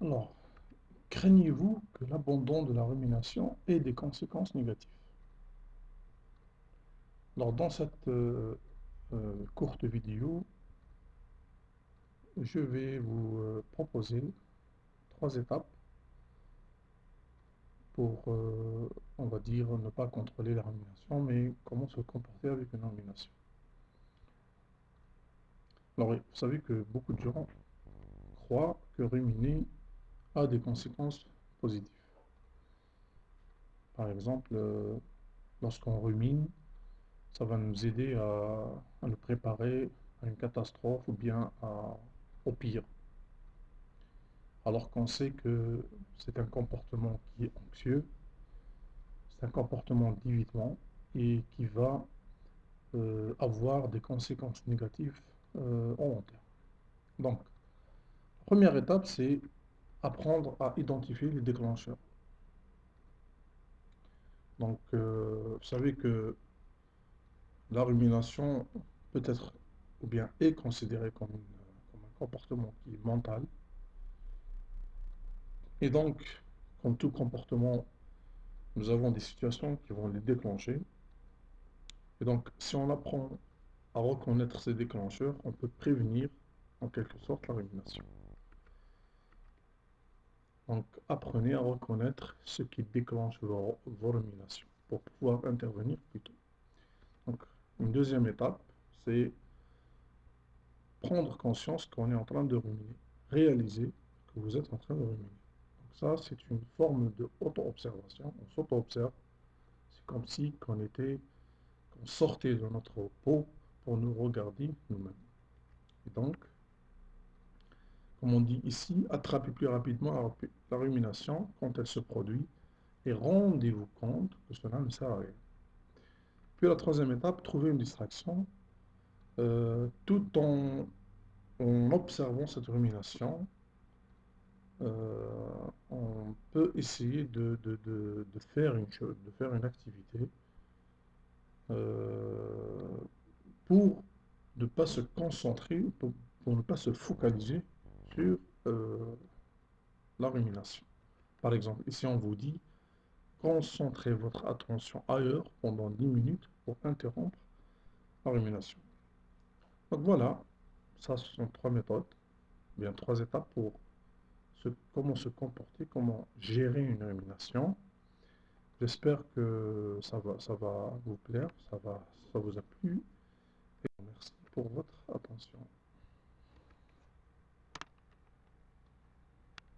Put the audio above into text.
Alors, craignez-vous que l'abandon de la rumination ait des conséquences négatives? Alors, dans cette courte vidéo, je vais vous proposer 3 étapes pour, on va dire, ne pas contrôler la rumination, mais comment se comporter avec une rumination. Alors, vous savez que beaucoup de gens croient que ruminer a des conséquences positives. Par exemple, lorsqu'on rumine, ça va nous aider à nous préparer à une catastrophe ou bien au pire. Alors qu'on sait que c'est un comportement qui est anxieux, c'est un comportement d'évitement et qui va avoir des conséquences négatives au long terme. Donc, la première étape, c'est apprendre à identifier les déclencheurs. Donc, vous savez que la rumination peut être ou bien est considérée comme un comportement qui est mental. Et donc, comme tout comportement, nous avons des situations qui vont les déclencher. Et donc, si on apprend à reconnaître ces déclencheurs, on peut prévenir en quelque sorte la rumination. Donc, apprenez à reconnaître ce qui déclenche vos ruminations pour pouvoir intervenir plus tôt. Donc, une deuxième étape, c'est prendre conscience qu'on est en train de ruminer, réaliser que vous êtes en train de ruminer. Donc ça, c'est une forme de auto-observation. On s'auto-observe. C'est comme si qu'on sortait de notre peau pour nous regarder nous-mêmes. Et donc, comme on dit ici, attrapez plus rapidement la rumination quand elle se produit et rendez-vous compte que cela ne sert à rien. Puis la troisième étape, trouver une distraction tout en observant cette rumination. On peut essayer de faire une chose, de faire une activité euh, pour ne pas se concentrer, pour ne pas se focaliser sur euh, la rumination. Par exemple, ici on vous dit, concentrez votre attention ailleurs pendant 10 minutes pour interrompre la rumination. Donc voilà, ça ce sont 3 méthodes, bien 3 étapes pour comment se comporter, comment gérer une rumination. J'espère que ça va vous plaire, ça vous a plu et merci pour votre attention.